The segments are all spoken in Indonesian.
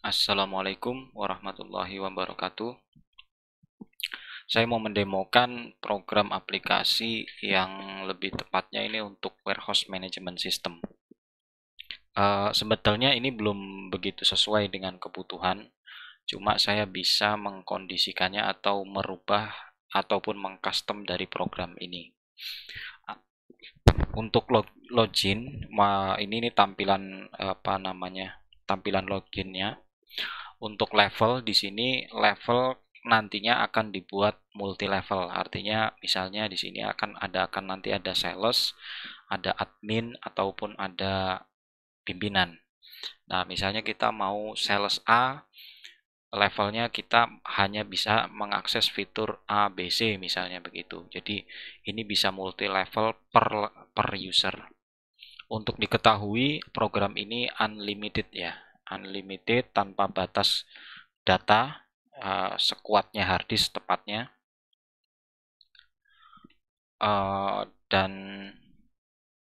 Assalamualaikum warahmatullahi wabarakatuh. Saya mau mendemokan program aplikasi yang lebih tepatnya ini untuk warehouse management system. Sebetulnya ini belum begitu sesuai dengan kebutuhan, cuma saya bisa mengkondisikannya atau merubah ataupun mengcustom dari program ini. Untuk login, ini tampilan tampilan loginnya. Untuk level di sini level nantinya akan dibuat multi level. Artinya misalnya di sini akan nanti ada sales, ada admin ataupun ada pimpinan. Nah, misalnya kita mau sales A, levelnya kita hanya bisa mengakses fitur A, B, C misalnya begitu. Jadi ini bisa multi level per user. Untuk diketahui program ini unlimited ya, unlimited tanpa batas data, sekuatnya harddisk tepatnya, dan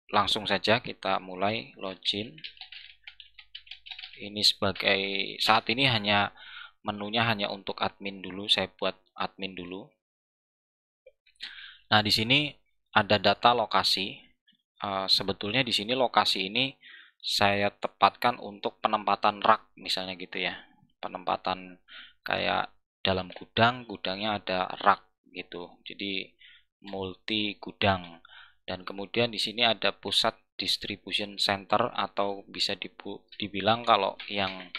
langsung saja kita mulai login. Ini sebagai saat ini menunya hanya untuk admin dulu, saya buat admin dulu. Nah, di sini ada data lokasi. Sebetulnya di sini lokasi ini saya tepatkan untuk penempatan rak misalnya gitu ya, penempatan kayak dalam gudangnya ada rak gitu, jadi multi gudang. Dan kemudian di sini ada pusat distribution center, atau bisa dibilang kalau yang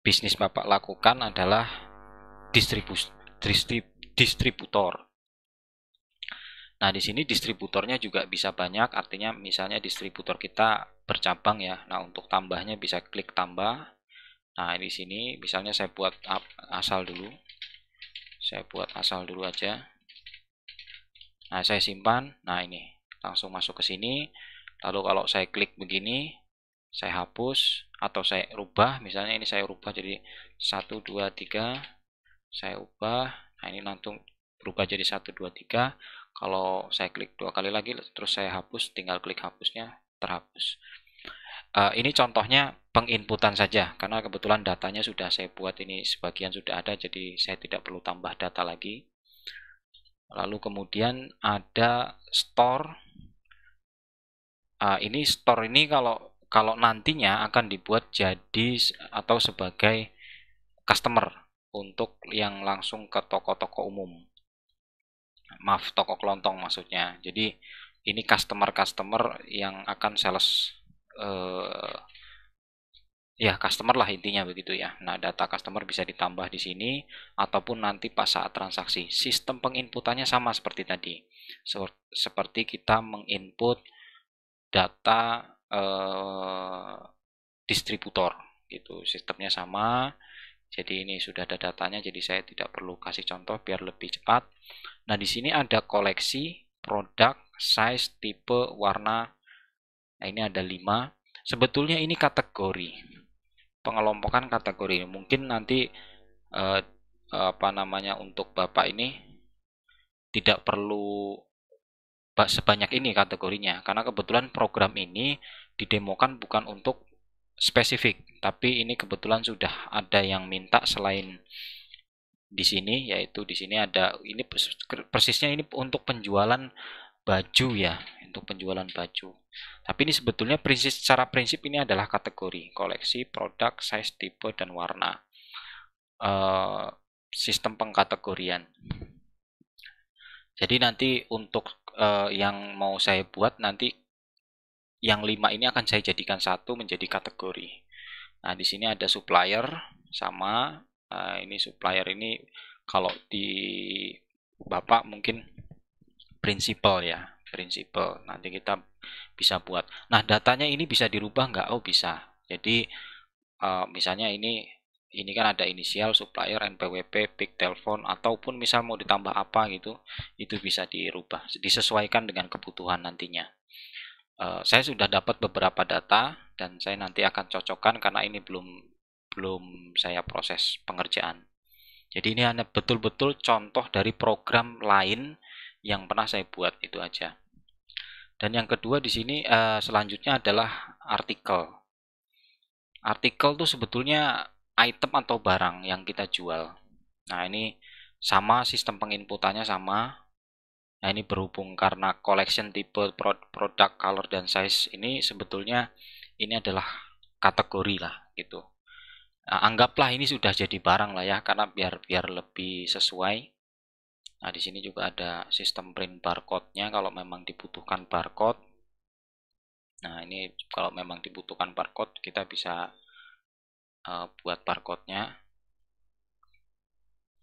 bisnis Bapak lakukan adalah distributor. Nah, di sini distributornya juga bisa banyak, artinya misalnya distributor kita bercabang ya. Nah, untuk tambahnya bisa klik tambah. Nah, di sini misalnya saya buat asal dulu. Saya buat asal dulu aja. Nah, saya simpan. Nah, ini langsung masuk ke sini. Lalu kalau saya klik begini, saya hapus atau saya rubah. Misalnya ini saya rubah jadi 1, 2, 3. Saya ubah. Nah, ini langsung berubah jadi 1, 2, 3. Kalau saya klik 2 kali lagi terus saya hapus, tinggal klik hapusnya, terhapus. Ini contohnya penginputan saja, karena kebetulan datanya sudah saya buat, ini sebagian sudah ada, jadi saya tidak perlu tambah data lagi. Lalu kemudian ada store. Ini store ini kalau nantinya akan dibuat jadi atau sebagai customer untuk yang langsung ke toko-toko umum. Maaf, toko kelontong maksudnya. Jadi ini customer yang akan sales, ya customer lah intinya begitu ya. Nah, data customer bisa ditambah di sini ataupun nanti pas saat transaksi. Sistem penginputannya sama seperti tadi. Seperti kita menginput data distributor gitu. Sistemnya sama. Jadi ini sudah ada datanya, jadi saya tidak perlu kasih contoh biar lebih cepat. Nah, di sini ada koleksi, produk, size, tipe, warna. Nah, ini ada 5. Sebetulnya ini kategori. Pengelompokan kategori. Mungkin nanti untuk Bapak ini tidak perlu sebanyak ini kategorinya, karena kebetulan program ini didemokan bukan untuk spesifik, tapi ini kebetulan sudah ada yang minta selain di sini, yaitu di sini ada, ini persisnya ini untuk penjualan baju ya, untuk penjualan baju. Tapi ini sebetulnya secara prinsip ini adalah kategori, koleksi, produk, size, tipe, dan warna. Sistem pengkategorian. Jadi nanti untuk yang mau saya buat nanti yang 5 ini akan saya jadikan satu menjadi kategori. Nah, di sini ada supplier sama. Ini supplier ini kalau di Bapak mungkin prinsipal ya, prinsipal. Nanti kita bisa buat. Nah, datanya ini bisa dirubah nggak? Oh, bisa. Jadi misalnya ini kan ada inisial, supplier, NPWP, PIK telepon, ataupun misal mau ditambah apa gitu, itu bisa dirubah, disesuaikan dengan kebutuhan nantinya. Saya sudah dapat beberapa data dan saya nanti akan cocokkan karena ini belum saya proses pengerjaan. Jadi ini hanya betul-betul contoh dari program lain yang pernah saya buat, itu aja. Dan yang kedua di sini selanjutnya adalah artikel. artikel tuh sebetulnya item atau barang yang kita jual. Nah, ini sama sistem penginputannya sama. Nah, ini berhubung karena collection tipe produk, color, dan size ini sebetulnya ini adalah kategori lah gitu. Nah, anggaplah ini sudah jadi barang lah ya, karena biar lebih sesuai. Nah, di sini juga ada sistem print barcode-nya kalau memang dibutuhkan barcode. Nah, ini kalau memang dibutuhkan barcode, kita bisa buat barcode-nya.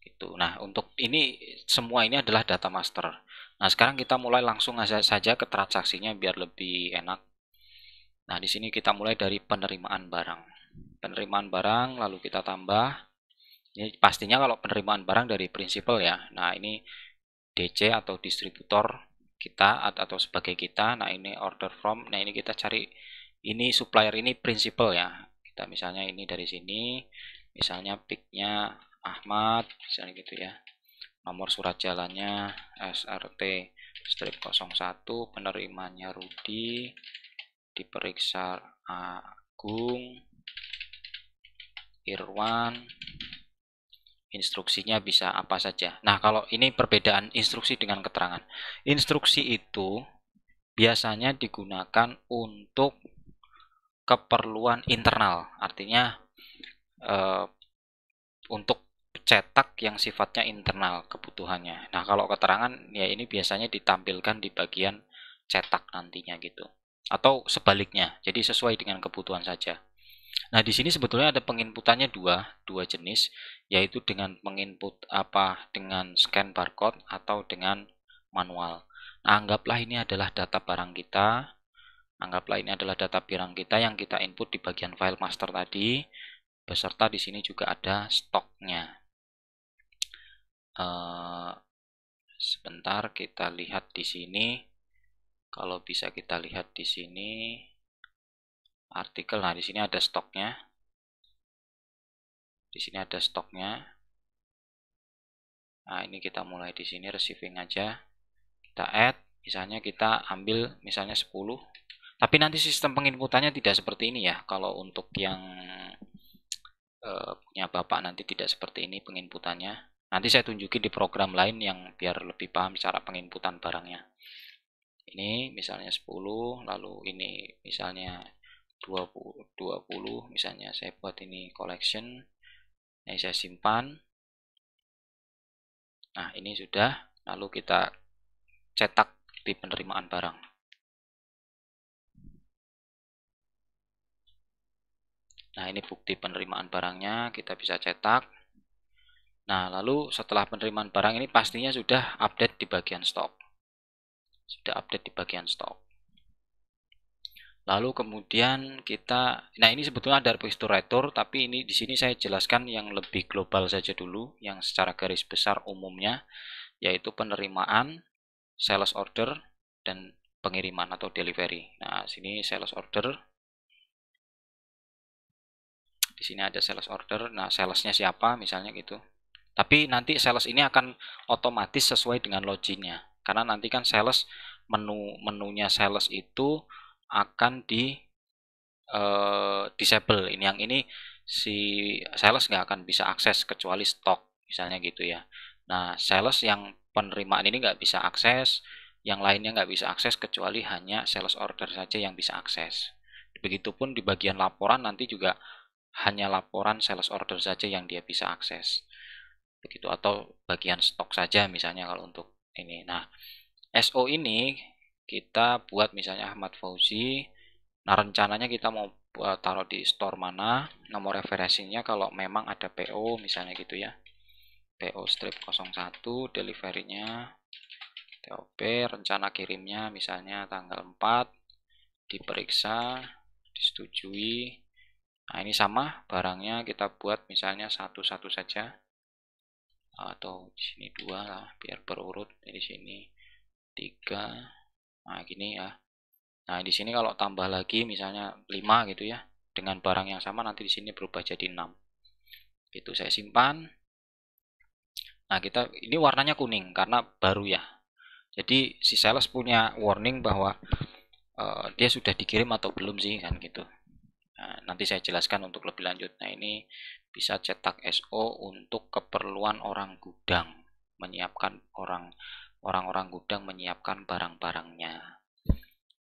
Gitu. Nah, untuk ini semua ini adalah data master. Nah, sekarang kita mulai langsung saja ke transaksinya biar lebih enak. Nah, di sini kita mulai dari penerimaan barang. Penerimaan barang lalu kita tambah. Ini pastinya kalau penerimaan barang dari prinsipal ya. Nah, ini DC atau distributor kita atau sebagai kita. Nah, ini order from. Nah, ini kita cari ini supplier ini prinsipal ya. Kita misalnya ini dari sini. Misalnya pick-nya Ahmad, misalnya gitu ya. Nomor surat jalannya SRT strip 01, penerimanya Rudi, diperiksa Agung, Irwan, instruksinya bisa apa saja. Nah, kalau ini perbedaan instruksi dengan keterangan. Instruksi itu biasanya digunakan untuk keperluan internal, artinya untuk cetak yang sifatnya internal kebutuhannya. Nah, kalau keterangan ya ini biasanya ditampilkan di bagian cetak nantinya gitu. Atau sebaliknya, jadi sesuai dengan kebutuhan saja. Nah, di sini sebetulnya ada penginputannya dua jenis, yaitu dengan menginput dengan scan barcode atau dengan manual. Nah, anggaplah ini adalah data barang kita. Anggaplah ini adalah data barang kita yang kita input di bagian file master tadi, beserta di sini juga ada stoknya. Sebentar kita lihat di sini. Kalau bisa kita lihat di sini artikel. Nah, di sini ada stoknya. Di sini ada stoknya. Nah, ini kita mulai di sini receiving aja. Kita add, misalnya kita ambil misalnya 10. Tapi nanti sistem penginputannya tidak seperti ini ya. Kalau untuk yang punya Bapak nanti tidak seperti ini penginputannya. Nanti saya tunjukin di program lain yang biar lebih paham cara penginputan barangnya. Ini misalnya 10, lalu ini misalnya 20, misalnya saya buat ini collection. Ini saya simpan. Nah, ini sudah, lalu kita cetak di penerimaan barang. Nah, ini bukti penerimaan barangnya, kita bisa cetak. Nah, lalu setelah penerimaan barang ini pastinya sudah update di bagian stok. Sudah update di bagian stok. Lalu kemudian kita, nah ini sebetulnya ada repositorator, tapi ini di sini saya jelaskan yang lebih global saja dulu, yang secara garis besar umumnya, yaitu penerimaan, sales order, dan pengiriman atau delivery. Nah, sini sales order. Di sini ada sales order. Nah, salesnya siapa misalnya gitu. Tapi nanti sales ini akan otomatis sesuai dengan loginnya. Karena nanti kan sales menunya sales itu akan di disable. Ini yang ini si sales nggak akan bisa akses kecuali stok misalnya gitu ya. Nah, sales yang penerimaan ini nggak bisa akses, yang lainnya nggak bisa akses kecuali hanya sales order saja yang bisa akses. Begitupun di bagian laporan nanti juga hanya laporan sales order saja yang dia bisa akses. Begitu, atau bagian stok saja misalnya kalau untuk ini. Nah, SO ini kita buat misalnya Ahmad Fauzi. Nah, rencananya kita mau taruh di store mana, nomor referensinya kalau memang ada PO misalnya gitu ya. PO strip 01, delivery-nya TOP, rencana kirimnya misalnya tanggal 4, diperiksa, disetujui. Nah, ini sama barangnya kita buat misalnya satu-satu saja. Atau di sini 2 lah biar berurut. Di sini 3. Nah, gini ya. Nah, di sini kalau tambah lagi misalnya 5 gitu ya. Dengan barang yang sama nanti di sini berubah jadi 6. Itu saya simpan. Nah, ini warnanya kuning karena baru ya. Jadi si sales punya warning bahwa dia sudah dikirim atau belum sih kan gitu. Nah, nanti saya jelaskan untuk lebih lanjut. Nah, ini bisa cetak SO untuk keperluan orang gudang, menyiapkan orang-orang gudang menyiapkan barang-barangnya.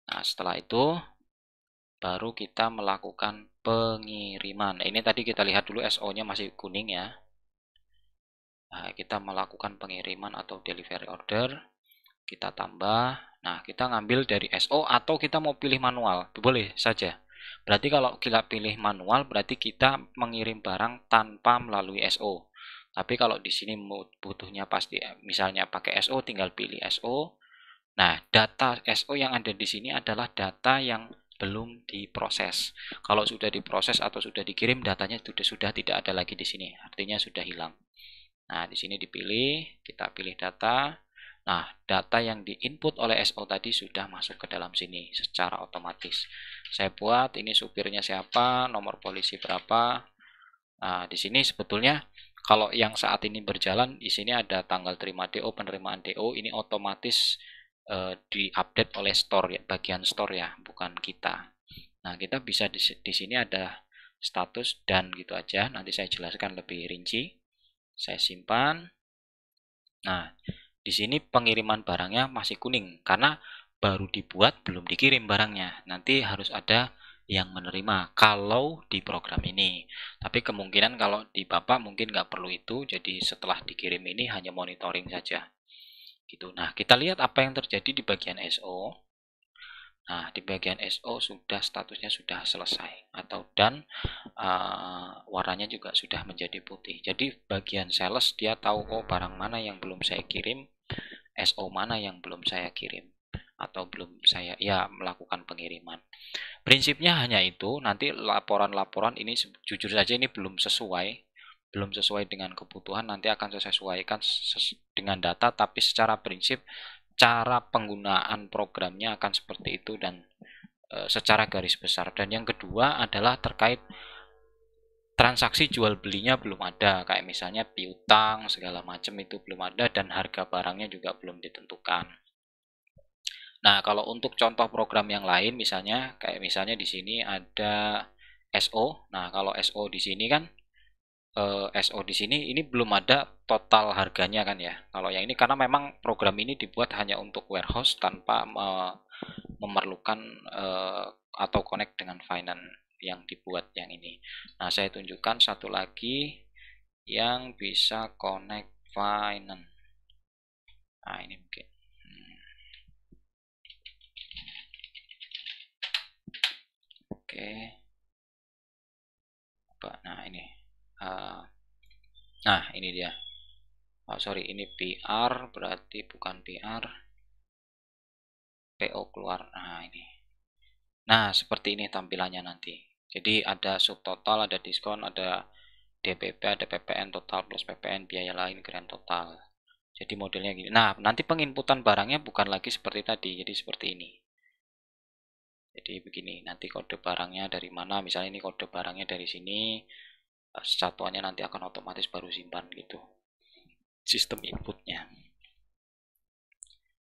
Nah, setelah itu baru kita melakukan pengiriman. Nah, ini tadi kita lihat dulu SO-nya masih kuning ya. Nah, kita melakukan pengiriman atau delivery order, kita tambah. Nah, kita ngambil dari SO atau kita mau pilih manual, boleh saja. Berarti kalau kita pilih manual, berarti kita mengirim barang tanpa melalui SO. Tapi kalau di sini butuhnya pasti, misalnya pakai SO, tinggal pilih SO. Nah, data SO yang ada di sini adalah data yang belum diproses. Kalau sudah diproses atau sudah dikirim, datanya sudah tidak ada lagi di sini. Artinya sudah hilang. Nah, di sini dipilih, kita pilih data. Nah, data yang diinput oleh SO tadi sudah masuk ke dalam sini secara otomatis. Saya buat ini supirnya siapa, nomor polisi berapa. Nah, di sini sebetulnya kalau yang saat ini berjalan, di sini ada tanggal terima DO, penerimaan DO, ini otomatis diupdate oleh store ya, bagian store ya, bukan kita. Nah, kita bisa di sini ada status dan gitu aja. Nanti saya jelaskan lebih rinci. Saya simpan. Nah, di sini pengiriman barangnya masih kuning karena baru dibuat belum dikirim barangnya. Nanti harus ada yang menerima kalau di program ini. Tapi kemungkinan kalau di Bapak mungkin nggak perlu itu. Jadi setelah dikirim ini hanya monitoring saja. Gitu. Nah, kita lihat apa yang terjadi di bagian SO. Nah, di bagian SO sudah statusnya sudah selesai atau dan warnanya juga sudah menjadi putih. Jadi bagian sales dia tahu oh barang mana yang belum saya kirim, SO mana yang belum saya kirim atau belum saya ya melakukan pengiriman. Prinsipnya hanya itu. Nanti laporan-laporan ini jujur saja ini belum sesuai dengan kebutuhan, nanti akan saya sesuaikan dengan data, tapi secara prinsip cara penggunaan programnya akan seperti itu dan secara garis besar. Dan yang kedua adalah terkait transaksi jual belinya belum ada, kayak misalnya piutang segala macam itu belum ada dan harga barangnya juga belum ditentukan. Nah, kalau untuk contoh program yang lain misalnya kayak misalnya di sini ada SO. Nah, kalau SO di sini kan SO di sini ini belum ada total harganya kan ya. Kalau yang ini karena memang program ini dibuat hanya untuk warehouse tanpa memerlukan atau connect dengan finance yang dibuat yang ini. Nah, saya tunjukkan satu lagi yang bisa connect finance. Nah, ini mungkin. Oke. Nah, ini. Nah, ini dia. Oh, sorry, ini PR, berarti bukan PR. PO keluar. Nah, ini. Nah, seperti ini tampilannya nanti. Jadi ada subtotal, ada diskon, ada DPP, ada PPN total plus PPN, biaya lain, grand total. Jadi modelnya gini. Nah, nanti penginputan barangnya bukan lagi seperti tadi, jadi seperti ini. Jadi begini, nanti kode barangnya dari mana, misalnya ini kode barangnya dari sini, satuannya nanti akan otomatis baru simpan gitu. Sistem inputnya.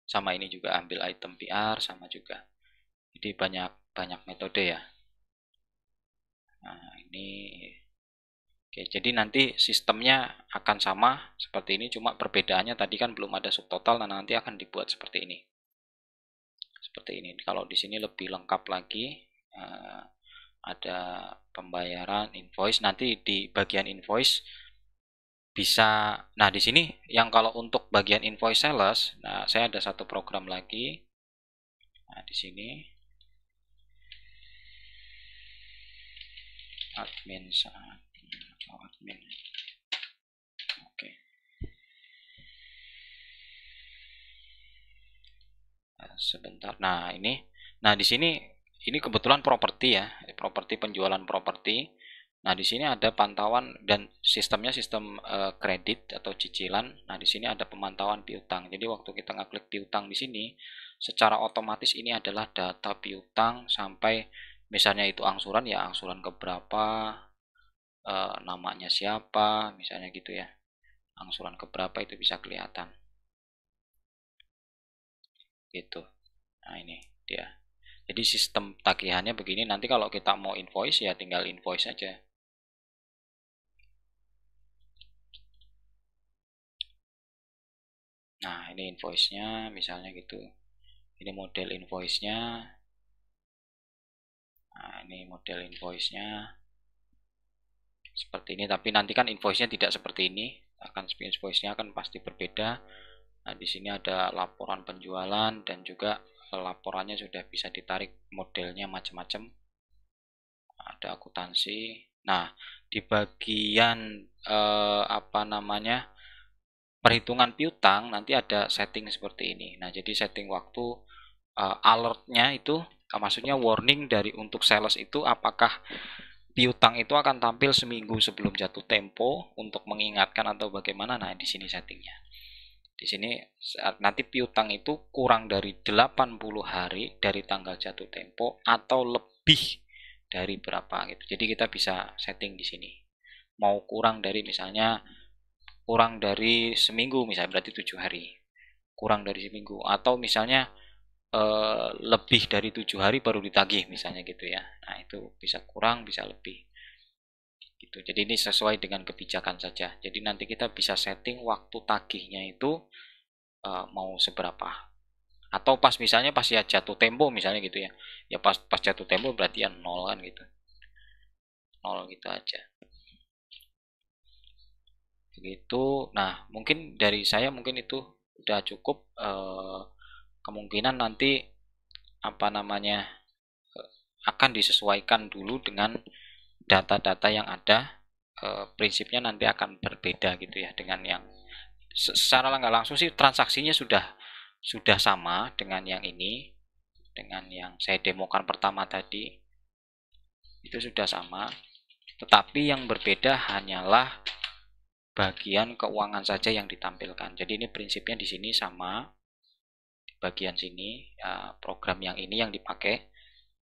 Sama ini juga ambil item PR, sama juga. Jadi banyak metode ya. Nah, ini oke, jadi nanti sistemnya akan sama seperti ini, cuma perbedaannya tadi kan belum ada subtotal, nah nanti akan dibuat seperti ini. Seperti ini. Kalau di sini lebih lengkap lagi, ada pembayaran invoice. Nanti di bagian invoice bisa. Nah, di sini yang kalau untuk bagian invoice sales, nah saya ada satu program lagi. Nah, di sini admin. Oke. Sebentar. Nah, ini. Nah, di sini ini kebetulan properti ya, properti penjualan properti. Nah, di sini ada pantauan dan sistemnya sistem kredit atau cicilan. Nah, di sini ada pemantauan piutang. Jadi waktu kita ngeklik piutang di sini, secara otomatis ini adalah data piutang sampai misalnya itu angsuran ya, angsuran keberapa, namanya siapa, misalnya gitu ya. Angsuran keberapa itu bisa kelihatan. Gitu. Nah, ini dia. Jadi sistem tagihannya begini, nanti kalau kita mau invoice ya tinggal invoice aja. Nah, ini invoice-nya misalnya gitu. Ini model invoice-nya. Nah, ini model invoice-nya seperti ini, tapi nanti kan invoice-nya tidak seperti ini. Invoice-nya akan pasti berbeda. Nah, di sini ada laporan penjualan dan juga laporannya sudah bisa ditarik modelnya macam-macam. Ada akuntansi. Nah, di bagian apa namanya? Perhitungan piutang nanti ada setting seperti ini. Nah, jadi setting waktu alertnya itu maksudnya warning dari untuk sales itu apakah piutang itu akan tampil seminggu sebelum jatuh tempo untuk mengingatkan atau bagaimana. Nah, di sini settingnya. Di sini nanti piutang itu kurang dari 80 hari dari tanggal jatuh tempo atau lebih dari berapa gitu. Jadi kita bisa setting di sini. Mau kurang dari misalnya kurang dari seminggu misalnya berarti 7 hari. Kurang dari seminggu atau misalnya lebih dari 7 hari baru ditagih misalnya gitu ya. Nah, itu bisa kurang, bisa lebih gitu. Jadi ini sesuai dengan kebijakan saja. Jadi nanti kita bisa setting waktu tagihnya itu mau seberapa. Atau pas misalnya pas ya jatuh tempo misalnya gitu ya. Ya pas jatuh tempo berarti ya 0 kan gitu. 0 gitu aja. Begitu. Nah, mungkin dari saya mungkin itu udah cukup. Kemungkinan nanti apa namanya akan disesuaikan dulu dengan data-data yang ada. Prinsipnya nanti akan berbeda gitu ya dengan yang secara nggak langsung sih transaksinya sudah sama dengan yang ini, dengan yang saya demokan pertama tadi itu sudah sama, tetapi yang berbeda hanyalah bagian keuangan saja yang ditampilkan. Jadi ini prinsipnya di sini sama, di bagian sini program yang ini yang dipakai,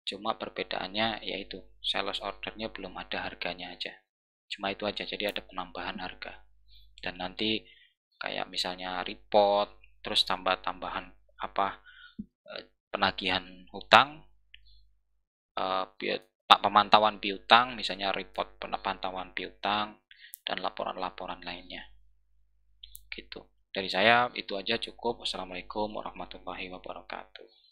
cuma perbedaannya yaitu sales ordernya belum ada harganya aja. Cuma itu aja, jadi ada penambahan harga. Dan nanti kayak misalnya report, terus tambahan apa penagihan hutang, pemantauan piutang, misalnya report pemantauan piutang dan laporan-laporan lainnya. Gitu. Dari saya itu aja cukup. Wassalamualaikum warahmatullahi wabarakatuh.